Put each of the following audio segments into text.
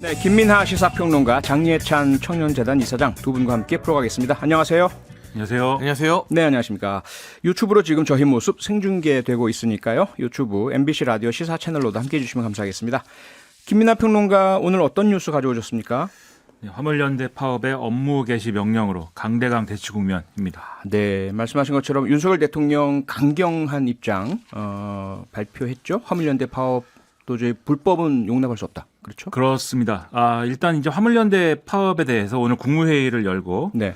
네, 김민하 시사평론가, 장예찬 청년재단 이사장 두 분과 함께 풀어가겠습니다. 안녕하세요. 안녕하세요. 안녕하세요. 네, 안녕하십니까. 유튜브로 지금 저희 모습 생중계되고 있으니까요. 유튜브 MBC 라디오 시사 채널로도 함께해 주시면 감사하겠습니다. 김민하 평론가, 오늘 어떤 뉴스 가져오셨습니까? 네, 화물연대 파업의 업무 개시 명령으로 강대강 대치 국면입니다. 네, 말씀하신 것처럼 윤석열 대통령 강경한 입장 발표했죠. 화물연대 파업 도저히 불법은 용납할 수 없다. 그렇죠? 그렇습니다. 일단 이제 화물연대 파업에 대해서 오늘 국무회의를 열고 네.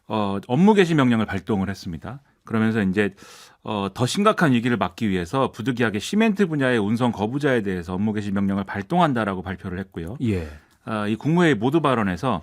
업무 개시 명령을 발동을 했습니다. 그러면서 이제 더 심각한 위기를 막기 위해서 부득이하게 시멘트 분야의 운송 거부자에 대해서 업무 개시 명령을 발동한다라고 발표를 했고요. 예. 이 국무회의 모두 발언에서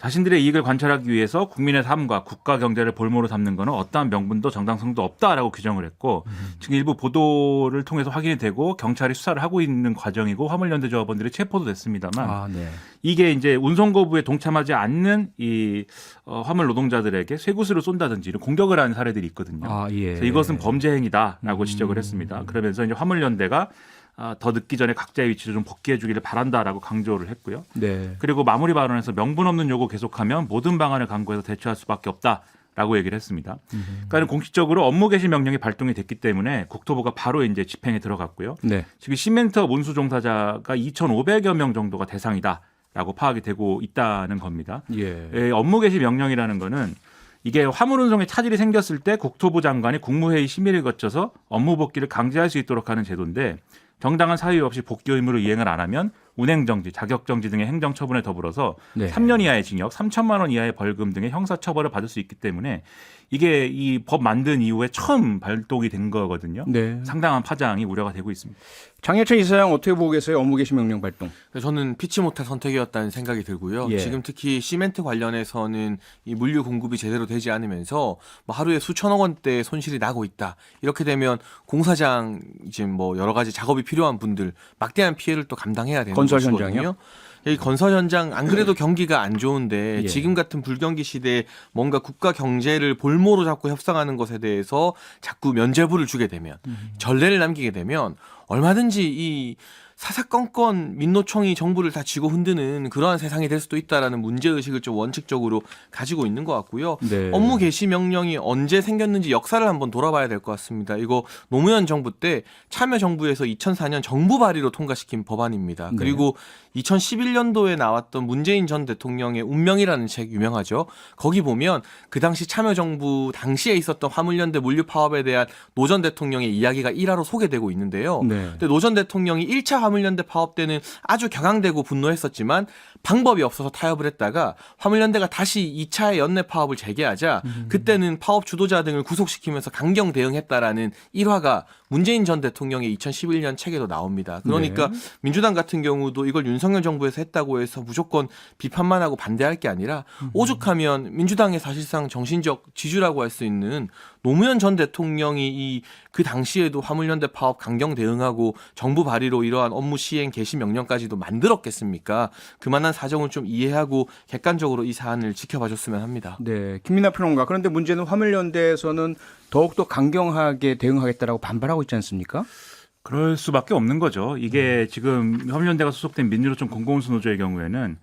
자신들의 이익을 관철하기 위해서 국민의 삶과 국가 경제를 볼모로 삼는 것은 어떠한 명분도 정당성도 없다라고 규정을 했고 지금 일부 보도를 통해서 확인이 되고 경찰이 수사를 하고 있는 과정이고 화물연대 조합원들이 체포도 됐습니다만 네. 이게 이제 운송 거부에 동참하지 않는 이 화물 노동자들에게 쇠구슬을 쏜다든지 이런 공격을 하는 사례들이 있거든요. 예. 그래서 이것은 범죄 행위다라고 지적을 했습니다. 그러면서 이제 화물연대가 더 늦기 전에 각자의 위치를 좀 복귀해 주기를 바란다라고 강조를 했고요. 네. 그리고 마무리 발언에서 명분 없는 요구 계속하면 모든 방안을 강구해서 대처할 수밖에 없다라고 얘기를 했습니다. 그러니까 공식적으로 업무 개시 명령이 발동이 됐기 때문에 국토부가 바로 이제 집행에 들어갔고요. 네. 지금 시멘트업 운수 종사자가 2,500여 명 정도가 대상이다라고 파악이 되고 있다는 겁니다. 예. 업무 개시 명령이라는 거는 이게 화물 운송에 차질이 생겼을 때 국토부 장관이 국무회의 심의를 거쳐서 업무 복귀를 강제할 수 있도록 하는 제도인데 정당한 사유 없이 복귀 의무를 이행을 안 하면 운행정지, 자격정지 등의 행정처분에 더불어서 네. 3년 이하의 징역, 3천만 원 이하의 벌금 등의 형사처벌을 받을 수 있기 때문에 이게 이 법 만든 이후에 처음 발동이 된 거거든요. 네. 상당한 파장이 우려가 되고 있습니다. 장예찬 이사장 어떻게 보고 계세요? 업무 개시 명령 발동. 저는 피치 못할 선택이었다는 생각이 들고요. 예. 지금 특히 시멘트 관련해서는 이 물류 공급이 제대로 되지 않으면서 뭐 하루에 수천억 원대 손실이 나고 있다. 이렇게 되면 공사장 이제 뭐 여러 가지 작업이 필요한 분들 막대한 피해를 또 감당해야 되는 건설 것이거든요. 현장이요? 이 건설 현장 안 그래도 경기가 안 좋은데 예. 지금 같은 불경기 시대에 뭔가 국가 경제를 볼모로 잡고 협상하는 것에 대해서 자꾸 면죄부를 주게 되면 전례를 남기게 되면 얼마든지 이 사사건건 민노총이 정부를 다 쥐고 흔드는 그러한 세상이 될 수도 있다라는 문제의식을 좀 원칙적으로 가지고 있는 것 같고요. 네. 업무 개시 명령이 언제 생겼는지 역사를 한번 돌아봐야 될 것 같습니다. 이거 노무현 정부 때 참여정부에서 2004년 정부 발의로 통과시킨 법안입니다. 네. 그리고 2011년도에 나왔던 문재인 전 대통령의 운명이라는 책 유명하죠. 거기 보면 그 당시 참여정부 당시에 있었던 화물연대 물류 파업에 대한 노 전 대통령의 이야기가 일화로 소개되고 있는데요. 네. 근데 노 전 대통령이 1차 화물연대 파업 때는 아주 격앙되고 분노했었지만 방법이 없어서 타협을 했다가 화물연대가 다시 2차의 연내 파업을 재개하자 그때는 파업 주도자 등을 구속시키면서 강경 대응했다라는 일화가 문재인 전 대통령의 2011년 책에도 나옵니다. 그러니까 네. 민주당 같은 경우도 이걸 윤석열 정부에서 했다고 해서 무조건 비판만 하고 반대할 게 아니라 오죽하면 민주당의 사실상 정신적 지주라고 할 수 있는 노무현 전 대통령이 그 당시에도 화물연대 파업 강경 대응하고 정부 발의로 이러한 업무 시행 개시 명령까지도 만들었겠습니까? 그만한 사정을 좀 이해하고 객관적으로 이 사안을 지켜봐줬으면 합니다. 네, 김민하 평론가. 그런데 문제는 화물연대에서는 더욱더 강경하게 대응하겠다라고 반발하고 있지 않습니까? 그럴 수밖에 없는 거죠. 이게 지금 화물연대가 소속된 민주노총 공공운수 노조의 경우에는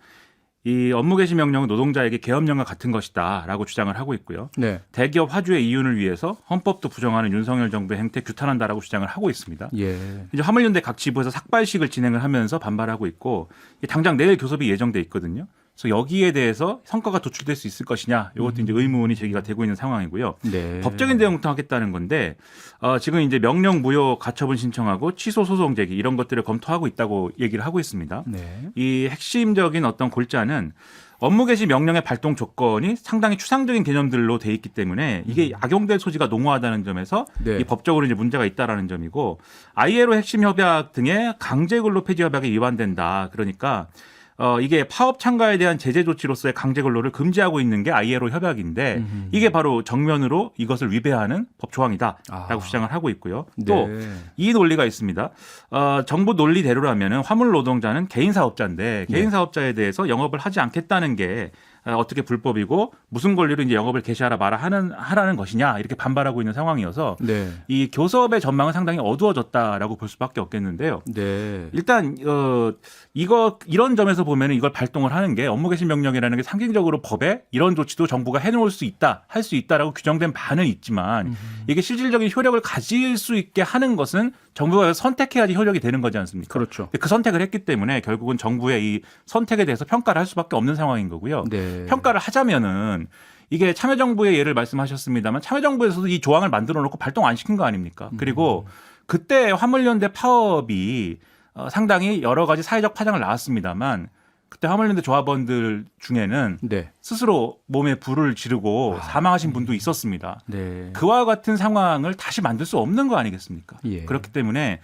이 업무 개시 명령은 노동자에게 계엄령과 같은 것이다라고 주장을 하고 있고요. 네. 대기업 화주의 이윤을 위해서 헌법도 부정하는 윤석열 정부의 행태 규탄한다라고 주장을 하고 있습니다. 예. 이제 화물연대 각 지부에서 삭발식을 진행을 하면서 반발하고 있고 당장 내일 교섭이 예정돼 있거든요. 그래서 여기에 대해서 성과가 도출될 수 있을 것이냐 이것도 이제 의문이 제기가 되고 있는 상황이고요. 네. 법적인 대응부터 하겠다는 건데 지금 이제 명령 무효 가처분 신청하고 취소 소송 제기 이런 것들을 검토하고 있다고 얘기를 하고 있습니다. 네. 이 핵심적인 어떤 골자는 업무 개시 명령의 발동 조건이 상당히 추상적인 개념들로 돼 있기 때문에 이게 악용될 소지가 농후하다는 점에서 네. 이 법적으로 이제 문제가 있다라는 점이고 ILO 핵심 협약 등의 강제 근로 폐지 협약에 위반된다. 그러니까 이게 파업 참가에 대한 제재 조치로서의 강제 근로를 금지하고 있는 게 ILO 협약인데 이게 바로 정면으로 이것을 위배하는 법 조항이다라고 주장을 하고 있고요. 또 이 논리가 있습니다. 정부 논리대로라면 화물 노동자는 개인 사업자인데 개인 사업자에 대해서 영업을 하지 않겠다는 게 어떻게 불법이고 무슨 권리로 이제 영업을 개시하라 하라는 것이냐 이렇게 반발하고 있는 상황이어서 네. 이 교섭의 전망은 상당히 어두워졌다라고 볼 수밖에 없겠는데요. 네. 일단 이런 점에서 보면 이걸 발동을 하는 게 업무 개시 명령이라는 게 상징적으로 법에 이런 조치도 정부가 해놓을 수 있다, 할 수 있다라고 규정된 바는 있지만 이게 실질적인 효력을 가질 수 있게 하는 것은 정부가 선택해야지 효력이 되는 거지 않습니까? 그렇죠. 그 선택을 했기 때문에 결국은 정부의 이 선택에 대해서 평가를 할 수밖에 없는 상황인 거고요. 네. 평가를 하자면은 이게 참여정부의 예를 말씀하셨습니다만 참여정부에서도 이 조항을 만들어 놓고 발동 안 시킨 거 아닙니까? 그리고 그때 화물연대 파업이 상당히 여러 가지 사회적 파장을 낳았습니다만 그때 화물연대 조합원들 중에는 네. 스스로 몸에 불을 지르고 사망하신 분도 있었습니다. 네. 그와 같은 상황을 다시 만들 수 없는 거 아니겠습니까? 예. 그렇기 때문에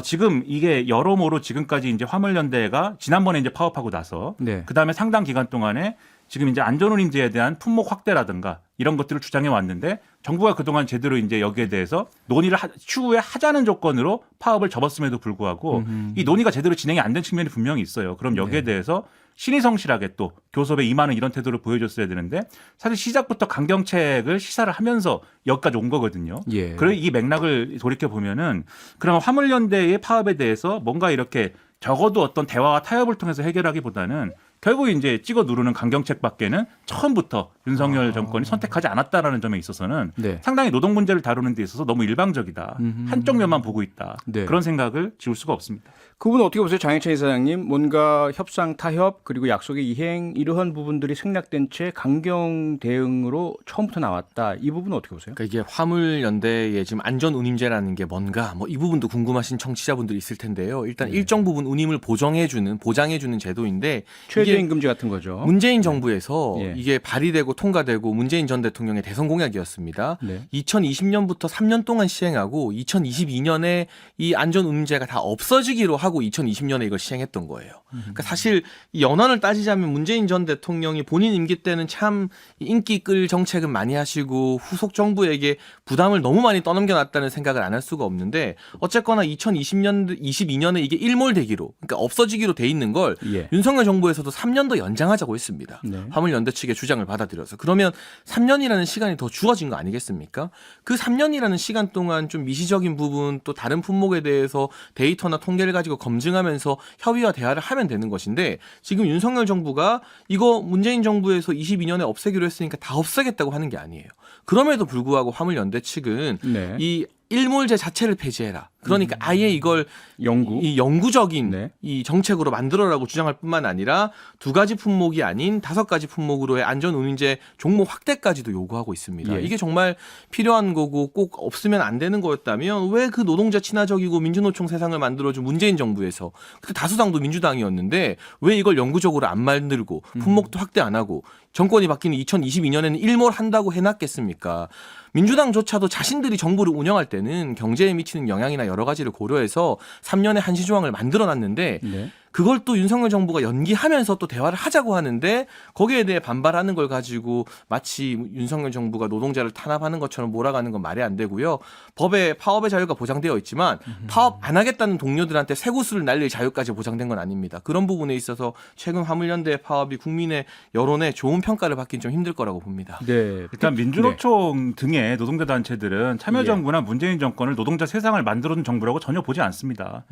지금 이게 여러모로 지금까지 이제 화물연대가 지난번에 이제 파업하고 나서 네. 그 다음에 상당 기간 동안에 지금 이제 안전운임제에 대한 품목 확대라든가 이런 것들을 주장해 왔는데 정부가 그동안 제대로 이제 여기에 대해서 논의를 추후에 하자는 조건으로 파업을 접었음에도 불구하고 이 논의가 제대로 진행이 안 된 측면이 분명히 있어요. 그럼 여기에 대해서 신의 성실하게 또 교섭에 임하는 이런 태도를 보여줬어야 되는데 사실 시작부터 강경책을 시사를 하면서 여기까지 온 거거든요. 예. 그래 이 맥락을 돌이켜 보면은 그러면 화물연대의 파업에 대해서 뭔가 이렇게 적어도 어떤 대화와 타협을 통해서 해결하기보다는 결국 이제 찍어 누르는 강경책밖에는 처음부터 윤석열 정권이 선택하지 않았다라는 점에 있어서는 네. 상당히 노동 문제를 다루는 데 있어서 너무 일방적이다. 한쪽 면만 보고 있다. 네. 그런 생각을 지울 수가 없습니다. 그분은 어떻게 보세요? 장혜찬 이사장님. 뭔가 협상 타협 그리고 약속의 이행 이러한 부분들이 생략된 채 강경 대응으로 처음부터 나왔다. 이 부분은 어떻게 보세요? 그러니까 이게 화물연대의 지금 안전운임제라는 게 뭔가 뭐 이 부분도 궁금하신 청취자분들이 있을 텐데요. 일단 일정 부분 운임을 보장해주는 제도인데 최저임금제 같은 거죠. 문재인 정부에서 예. 이게 발의되고 통과되고 문재인 전 대통령의 대선 공약이었습니다. 네. 2020년부터 3년 동안 시행하고 2022년에 이 안전운임제가 다 없어지기로 하고 2020년에 이걸 시행했던 거예요. 그러니까 사실 이 연원을 따지자면 문재인 전 대통령이 본인 임기 때는 참 인기 끌 정책은 많이 하시고 후속 정부에게 부담을 너무 많이 떠넘겨놨다는 생각을 안 할 수가 없는데 어쨌거나 22년에 이게 일몰되기로 그러니까 없어지기로 돼 있는 걸 예. 윤석열 정부에서도 3년 더 연장하자고 했습니다. 네. 화물연대 측의 주장을 받아들여서 그러면 3년이라는 시간이 더 주어진 거 아니겠습니까? 그 3년이라는 시간 동안 좀 미시적인 부분 또 다른 품목에 대해서 데이터나 통계를 가지고 검증하면서 협의와 대화를 하면 되는 것인데 지금 윤석열 정부가 이거 문재인 정부에서 22년에 없애기로 했으니까 다 없애겠다고 하는 게 아니에요. 그럼에도 불구하고 화물연대 측은 네. 이 일몰제 자체를 폐지해라. 그러니까 아예 이걸 이 영구적인 네. 이 정책으로 만들어라고 주장할 뿐만 아니라 2가지 품목이 아닌 5가지 품목으로의 안전운임제 종목 확대까지도 요구하고 있습니다. 예. 이게 정말 필요한 거고 꼭 없으면 안 되는 거였다면 왜 그 노동자 친화적이고 민주노총 세상을 만들어준 문재인 정부에서 그때 다수당도 민주당이었는데 왜 이걸 영구적으로 안 만들고 품목도 확대 안 하고 정권이 바뀌는 2022년에는 일몰한다고 해놨겠습니까? 민주당조차도 자신들이 정부를 운영할 때는 경제에 미치는 영향이나 여러 가지를 고려해서 3년의 한시조항을 만들어놨는데 네. 그걸 또 윤석열 정부가 연기하면서 또 대화를 하자고 하는데 거기에 대해 반발하는 걸 가지고 마치 윤석열 정부가 노동자를 탄압하는 것처럼 몰아가는 건 말이 안 되고요. 법에 파업의 자유가 보장되어 있지만 파업 안 하겠다는 동료들한테 쇠구슬을 날릴 자유까지 보장된 건 아닙니다. 그런 부분에 있어서 최근 화물연대 파업이 국민의 여론에 좋은 평가를 받긴 좀 힘들 거라고 봅니다. 네. 일단 민주노총 등의 노동자 단체들은 참여정부나 문재인 정권을 노동자 세상을 만들어준 정부라고 전혀 보지 않습니다.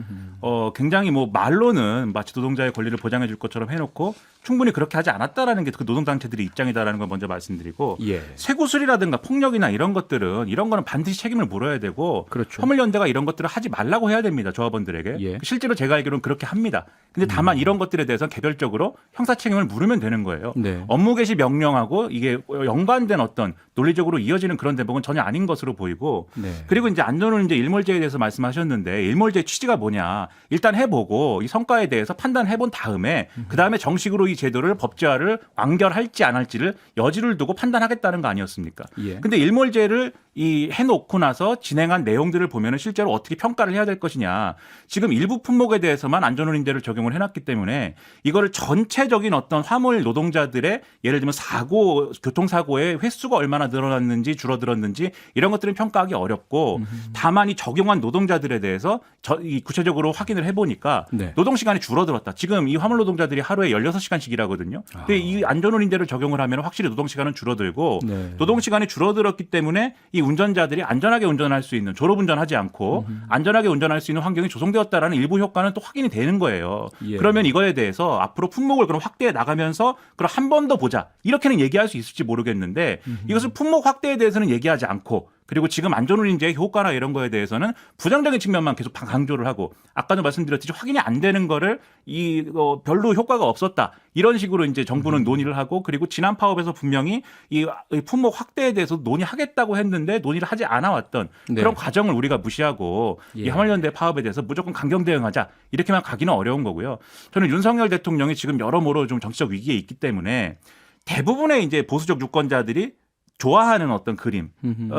굉장히 뭐 말로는 마치 노동자의 권리를 보장해 줄 것처럼 해놓고 충분히 그렇게 하지 않았다라는 게 그 노동단체들의 입장이다라는 걸 먼저 말씀드리고 예. 쇠구슬이라든가 폭력이나 이런 것들은 이런 거는 반드시 책임을 물어야 되고 그렇죠. 화물연대가 이런 것들을 하지 말라고 해야 됩니다. 조합원들에게. 예. 실제로 제가 알기로는 그렇게 합니다. 근데 다만 이런 것들에 대해서 개별적으로 형사 책임을 물으면 되는 거예요. 네. 업무 개시 명령하고 이게 연관된 어떤 논리적으로 이어지는 그런 대목은 전혀 아닌 것으로 보이고 네. 그리고 이제 안전운 이제 일몰제에 대해서 말씀하셨는데 일몰제 취지가 뭐냐 일단 해보고 이 성과에 대해서 판단해본 다음에 그 다음에 정식으로 이 제도를 법제화를 완결할지 안 할지를 여지를 두고 판단하겠다는 거 아니었습니까? 예. 근데 일몰제를 이 해놓고 나서 진행한 내용들을 보면은 실제로 어떻게 평가를 해야 될 것이냐. 지금 일부 품목에 대해서만 안전운임제를 적용을 해놨기 때문에 이거를 전체적인 어떤 화물 노동자들의 예를 들면 교통사고의 횟수가 얼마나 늘어났는지 줄어들었는지 이런 것들은 평가하기 어렵고 다만 이 적용한 노동자들에 대해서 이 구체적으로 확인을 해보니까 네. 노동시간이 줄어들었다. 지금 이 화물 노동자들이 하루에 16시간씩 일하거든요. 근데 이 안전운임제를 적용을 하면 확실히 노동시간은 줄어들고 네. 노동시간이 줄어들었기 때문에 이 운전자들이 안전하게 운전할 수 있는 졸업운전하지 않고 안전하게 운전할 수 있는 환경이 조성되었다라는 일부 효과는 또 확인이 되는 거예요. 예. 그러면 이거에 대해서 앞으로 품목을 그럼 확대해 나가면서 그럼 한 번 더 보자. 이렇게는 얘기할 수 있을지 모르겠는데 이것을 품목 확대에 대해서는 얘기하지 않고 그리고 지금 안전운임제의 효과나 이런 거에 대해서는 부정적인 측면만 계속 강조를 하고 아까도 말씀드렸듯이 확인이 안 되는 거를 별로 효과가 없었다. 이런 식으로 이제 정부는 논의를 하고 그리고 지난 파업에서 분명히 이 품목 확대에 대해서 논의하겠다고 했는데 논의를 하지 않아 왔던 네. 그런 과정을 우리가 무시하고 예. 이 화물연대 파업에 대해서 무조건 강경 대응하자. 이렇게만 가기는 어려운 거고요. 저는 윤석열 대통령이 지금 여러모로 좀 정치적 위기에 있기 때문에 대부분의 이제 보수적 유권자들이 좋아하는 어떤 그림,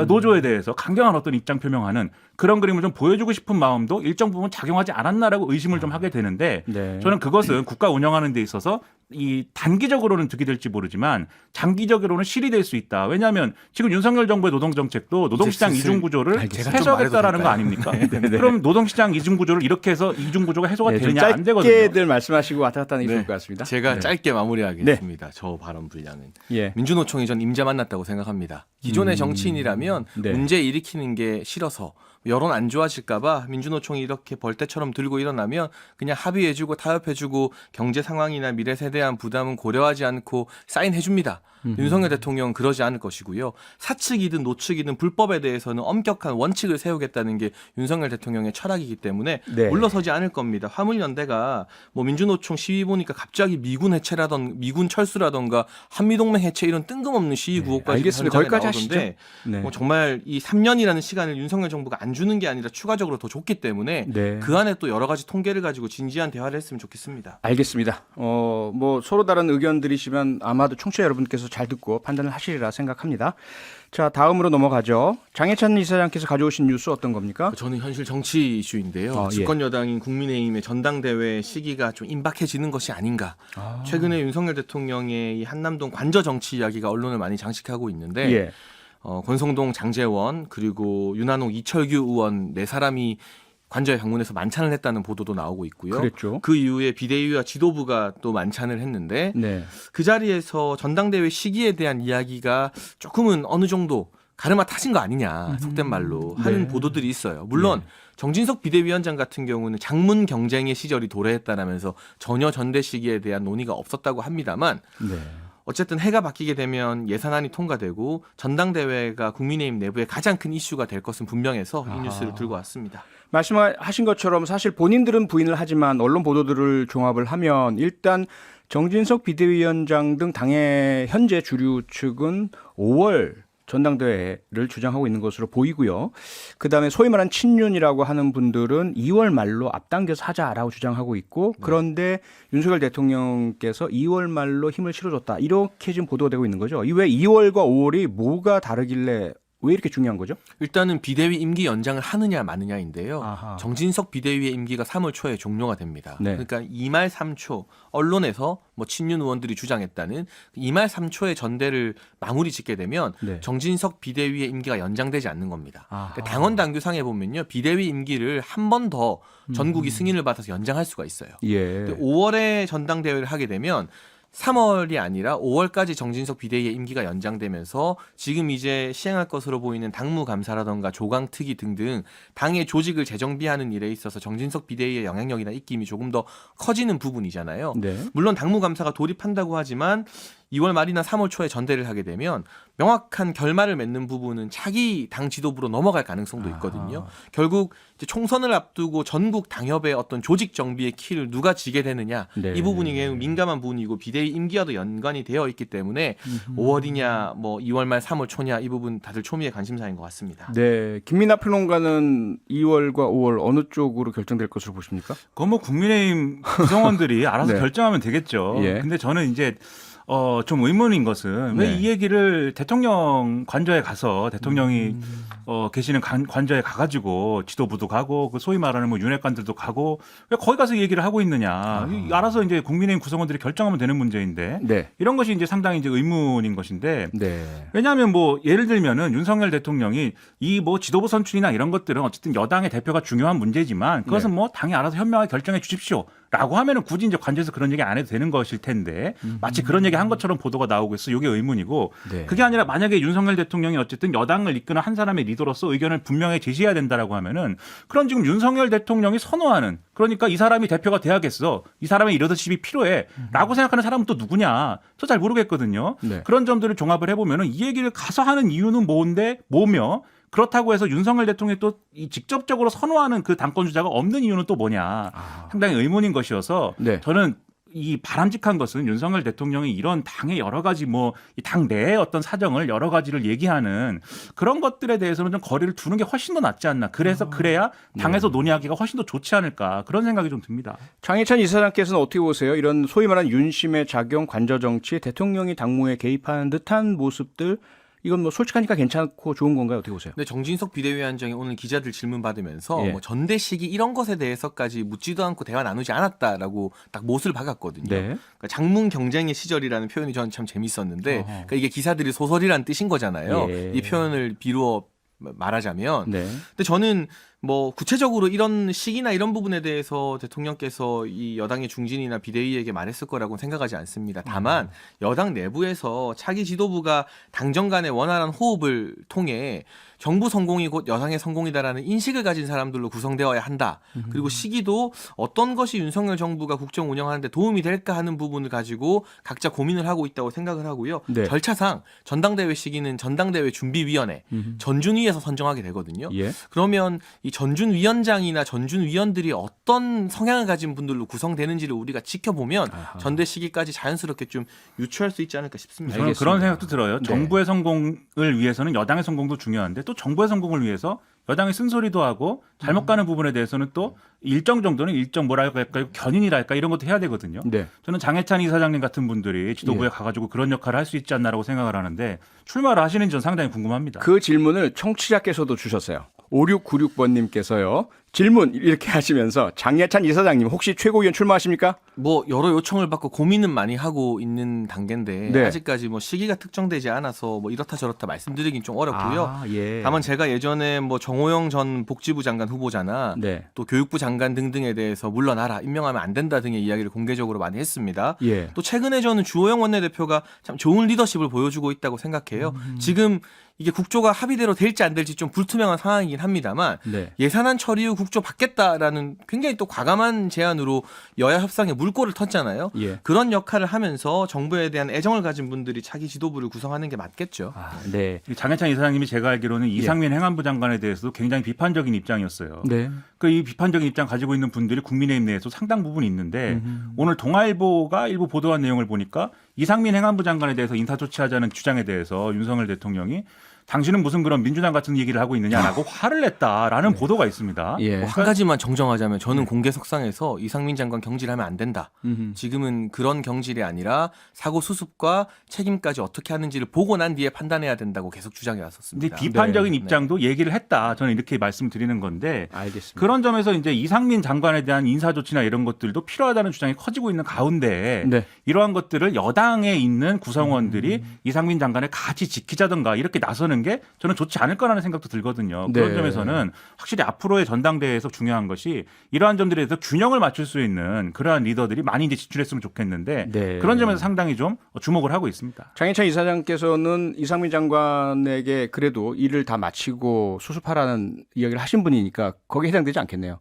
노조에 대해서 강경한 어떤 입장 표명하는 그런 그림을 좀 보여주고 싶은 마음도 일정 부분 작용하지 않았나라고 의심을 좀 하게 되는데 네. 저는 그것은 국가 운영하는 데 있어서 이 단기적으로는 득이 될지 모르지만 장기적으로는 실이 될 수 있다. 왜냐하면 지금 윤석열 정부의 노동정책도 노동시장 슬슬 이중구조를 알겠습니다. 해소하겠다라는 거 아닙니까? 그럼 노동시장 이중구조를 이렇게 해서 이중구조가 해소가 네, 좀 되느냐 안 되거든요. 짧게들 말씀하시고 왔다 갔다 하는 게 좋을 것 같습니다. 제가 네. 짧게 마무리하겠습니다. 저 발언 분량은. 예. 민주노총이 전 임자 만났다고 생각합니다. 기존의 정치인이라면 네. 문제 일으키는 게 싫어서 여론 안 좋아질까봐 민주노총이 이렇게 벌떼처럼 들고 일어나면 그냥 합의해주고 타협해주고 경제 상황이나 미래 세대에 대한 부담은 고려하지 않고 사인해줍니다. 윤석열 대통령은 그러지 않을 것이고요. 사측이든 노측이든 불법에 대해서는 엄격한 원칙을 세우겠다는 게 윤석열 대통령의 철학이기 때문에 네. 물러서지 않을 겁니다. 화물연대가 뭐 민주노총 시위 보니까 갑자기 미군 해체라던 미군 철수라던가 한미동맹 해체 이런 뜬금없는 시위 구호까지 알겠습니다. 거기까지 하시죠. 네. 네. 정말 이 3년이라는 시간을 윤석열 정부가 안 주는 게 아니라 추가적으로 더 줬기 때문에 네. 그 안에 또 여러 가지 통계를 가지고 진지한 대화를 했으면 좋겠습니다. 알겠습니다. 뭐 서로 다른 의견들이시면 아마도 청취자 여러분께서 잘 듣고 판단을 하시리라 생각합니다. 자, 다음으로 넘어가죠. 장해찬 이사장께서 가져오신 뉴스 어떤 겁니까? 저는 현실 정치 이슈인데요. 예. 집권 여당인 국민의힘의 전당대회 시기가 좀 임박해지는 것이 아닌가. 최근에 윤석열 대통령의 이 한남동 관저 정치 이야기가 언론을 많이 장식하고 있는데 예. 권성동, 장제원 그리고 윤한홍, 이철규 의원 네 사람이 관저에 방문해서 만찬을 했다는 보도도 나오고 있고요. 그랬죠. 그 이후에 비대위와 지도부가 또 만찬을 했는데 네. 그 자리에서 전당대회 시기에 대한 이야기가 조금은 어느 정도 가르마 타신 거 아니냐 속된 말로 하는 네. 보도들이 있어요. 물론 정진석 비대위원장 같은 경우는 장문 경쟁의 시절이 도래했다라면서 전혀 전대 시기에 대한 논의가 없었다고 합니다만 네. 어쨌든 해가 바뀌게 되면 예산안이 통과되고 전당대회가 국민의힘 내부의 가장 큰 이슈가 될 것은 분명해서 이 뉴스를 들고 왔습니다. 말씀하신 것처럼 사실 본인들은 부인을 하지만 언론 보도들을 종합을 하면 일단 정진석 비대위원장 등 당의 현재 주류 측은 5월 전당대회를 주장하고 있는 것으로 보이고요. 그다음에 소위 말하는 친윤이라고 하는 분들은 2월 말로 앞당겨서 하자라고 주장하고 있고 그런데 윤석열 대통령께서 2월 말로 힘을 실어줬다. 이렇게 지금 보도되고 있는 거죠. 이 왜 2월과 5월이 뭐가 다르길래 왜 이렇게 중요한 거죠? 일단은 비대위 임기 연장을 하느냐 마느냐인데요. 아하. 정진석 비대위의 임기가 3월 초에 종료가 됩니다. 네. 그러니까 2말 3초 언론에서 뭐 친윤 의원들이 주장했다는 2말 3초의 전대를 마무리 짓게 되면 네. 정진석 비대위의 임기가 연장되지 않는 겁니다. 아하. 그러니까 당원 당규상에 보면요. 비대위 임기를 한 번 더 전국이 승인을 받아서 연장할 수가 있어요. 예. 5월에 전당대회를 하게 되면 3월이 아니라 5월까지 정진석 비대위의 임기가 연장되면서 지금 이제 시행할 것으로 보이는 당무감사라던가 조강특위 등등 당의 조직을 재정비하는 일에 있어서 정진석 비대위의 영향력이나 입김이 조금 더 커지는 부분이잖아요. 네. 물론 당무감사가 돌입한다고 하지만 2월 말이나 3월 초에 전대를 하게 되면 명확한 결말을 맺는 부분은 차기 당 지도부로 넘어갈 가능성도 있거든요. 결국 이제 총선을 앞두고 전국 당협의 어떤 조직 정비의 키를 누가 지게 되느냐 네. 이 부분이 매우 민감한 부분이고 비대위 임기와도 연관이 되어 있기 때문에 5월이냐 뭐 2월 말 3월 초냐 이 부분 다들 초미의 관심사인 것 같습니다. 네. 김민하 평론가는 2월과 5월 어느 쪽으로 결정될 것으로 보십니까? 그건 뭐 국민의힘 구성원들이 알아서 네. 결정하면 되겠죠. 예. 근데 저는 이제 좀 의문인 것은 왜 네. 이 얘기를 대통령 관저에 가서 대통령이 계시는 관저에 가가지고 지도부도 가고 그 소위 말하는 뭐 윤핵관들도 가고 왜 거기 가서 얘기를 하고 있느냐. 알아서 이제 국민의힘 구성원들이 결정하면 되는 문제인데 네. 이런 것이 이제 상당히 이제 의문인 것인데 네. 왜냐하면 뭐 예를 들면은 윤석열 대통령이 이 뭐 지도부 선출이나 이런 것들은 어쨌든 여당의 대표가 중요한 문제지만 그것은 네. 뭐 당이 알아서 현명하게 결정해 주십시오. 라고 하면은 굳이 이제 관저에서 그런 얘기 안 해도 되는 것일 텐데 마치 그런 얘기 한 것처럼 보도가 나오고 있어. 이게 의문이고 네. 그게 아니라 만약에 윤석열 대통령이 어쨌든 여당을 이끄는 한 사람의 리더로서 의견을 분명히 제시해야 된다라고 하면은 그럼 지금 윤석열 대통령이 선호하는 그러니까 이 사람이 대표가 돼야겠어. 이 사람의 리더십이 필요해라고 생각하는 사람은 또 누구냐? 저 잘 모르겠거든요. 네. 그런 점들을 종합을 해보면은 이 얘기를 가서 하는 이유는 뭐며 그렇다고 해서 윤석열 대통령이 또 이 직접적으로 선호하는 그 당권 주자가 없는 이유는 또 뭐냐? 상당히 의문인 것이어서 네. 저는 이 바람직한 것은 윤석열 대통령이 이런 당의 여러 가지 뭐 당 내의 어떤 사정을 여러 가지를 얘기하는 그런 것들에 대해서는 좀 거리를 두는 게 훨씬 더 낫지 않나. 그래야 당에서 논의하기가 훨씬 더 좋지 않을까 그런 생각이 좀 듭니다. 장해찬 이사장께서는 어떻게 보세요? 이런 소위 말하는 윤심의 작용, 관저 정치, 대통령이 당무에 개입하는 듯한 모습들 이건 뭐 솔직하니까 괜찮고 좋은 건가요? 어떻게 보세요? 근데 정진석 비대위원장이 오늘 기자들 질문 받으면서 예. 뭐 전대 시기 이런 것에 대해서까지 묻지도 않고 대화 나누지 않았다라고 딱 못을 박았거든요. 네. 그러니까 장문 경쟁의 시절이라는 표현이 저는 참 재밌었는데 어허. 그러니까 이게 기사들이 소설이라는 뜻인 거잖아요. 예. 이 표현을 비루어 말하자면. 네. 근데 저는 뭐 구체적으로 이런 시기나 이런 부분에 대해서 대통령께서 이 여당의 중진이나 비대위에게 말했을 거라고는 생각하지 않습니다. 다만 여당 내부에서 차기 지도부가 당정 간의 원활한 호흡을 통해 정부 성공이 곧 여당의 성공이다라는 인식을 가진 사람들로 구성되어야 한다. 그리고 시기도 어떤 것이 윤석열 정부가 국정 운영하는데 도움이 될까 하는 부분을 가지고 각자 고민을 하고 있다고 생각을 하고요. 네. 절차상 전당대회 시기는 전당대회 준비위원회, 전준위에서 선정하게 되거든요. 예. 그러면 이 전준위원장이나 전준위원들이 어떤 성향을 가진 분들로 구성되는지를 우리가 지켜보면 아하. 전대 시기까지 자연스럽게 좀 유추할 수 있지 않을까 싶습니다. 저는 알겠습니다. 그런 생각도 들어요. 네. 정부의 성공을 위해서는 여당의 성공도 중요한데 또 정부의 성공을 위해서 여당이 쓴소리도 하고 잘못 가는 부분에 대해서는 또 일정 정도는 뭐랄까 할까요? 견인이랄까 이런 것도 해야 되거든요. 네. 저는 장해찬 이사장님 같은 분들이 지도부에 예. 가가지고 그런 역할을 할 수 있지 않나라고 생각을 하는데 출마를 하시는지 저는 상당히 궁금합니다. 그 질문을 청취자께서도 주셨어요. 5696번님께서요. 질문 이렇게 하시면서 장해찬 이사장님 혹시 최고위원 출마하십니까? 뭐 여러 요청을 받고 고민은 많이 하고 있는 단계인데 네. 아직까지 뭐 시기가 특정되지 않아서 뭐 이렇다 저렇다 말씀드리긴 좀 어렵고요. 아, 예. 다만 제가 예전에 뭐 정호영 전 복지부 장관 후보자나 네. 또 교육부 장관 등등에 대해서 물러나라, 임명하면 안 된다 등의 이야기를 공개적으로 많이 했습니다. 예. 또 최근에 저는 주호영 원내대표가 참 좋은 리더십을 보여주고 있다고 생각해요. 지금 이게 국조가 합의대로 될지 안 될지 좀 불투명한 상황이긴 합니다만 네. 예산안 처리 후 국조 받겠다라는 굉장히 또 과감한 제안으로 여야 협상에 물꼬를 텄잖아요. 예. 그런 역할을 하면서 정부에 대한 애정을 가진 분들이 차기 지도부를 구성하는 게 맞겠죠. 아, 네. 장해찬 이사장님이 제가 알기로는 이상민 행안부 장관에 대해서도 굉장히 비판적인 입장이었어요. 네. 그 이 비판적인 입장 가지고 있는 분들이 국민의힘 내에서 상당 부분 있는데 오늘 동아일보가 일부 보도한 내용을 보니까 이상민 행안부 장관에 대해서 인사조치하자는 주장에 대해서 윤석열 대통령이 당신은 무슨 그런 민주당 같은 얘기를 하고 있느냐라고 화를 냈다라는 보도가 있습니다. 예. 뭐한 가지만 정정하자면 저는 공개석상에서 이상민 장관 경질하면 안 된다. 지금은 그런 경질이 아니라 사고 수습과 책임까지 어떻게 하는지를 보고 난 뒤에 판단해야 된다고 계속 주장해 근데 왔었습니다. 비판적인 네. 입장도 얘기를 했다. 저는 이렇게 말씀드리는 건데 알겠습니다. 그런 점에서 이제 이상민 장관에 대한 인사 조치나 이런 것들도 필요하다는 주장이 커지고 있는 가운데 네. 이러한 것들을 여당에 있는 구성원들이 이상민 장관을 같이 지키자든가 이렇게 나서는 게 저는 좋지 않을 거라는 생각도 들거든요. 그런 네. 점에서는 확실히 앞으로의 전당대회에서 중요한 것이 이러한 점들에 대해서 균형을 맞출 수 있는 그러한 리더들이 많이 이제 지출했으면 좋겠는데 네. 그런 점에서 상당히 좀 주목을 하고 있습니다. 장해찬 이사장께서는 이상민 장관에게 그래도 일을 다 마치고 수습하라는 이야기를 하신 분이니까 거기에 해당되지 않겠네요.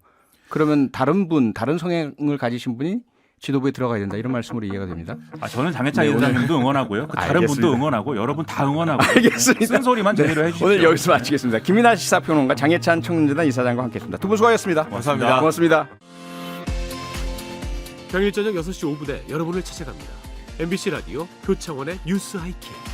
그러면 다른 성향을 가지신 분이 지도부에 들어가야 된다 이런 말씀으로 이해가 됩니다. 저는 장해찬 네, 이사장님도 응원하고요. 그 다른 알겠습니다. 분도 응원하고 여러분 다 응원하고 알겠습니다. 쓴소리만 제대로 해주십시오. 오늘 여기서 마치겠습니다. 김민하 시사평론가 장해찬 청년재단 이사장과 함께했습니다. 두 분 수고하셨습니다. 감사합니다. 고맙습니다. 평일 저녁 6시 5분에 여러분을 찾아갑니다. MBC 라디오 표창원의 뉴스 하이킥.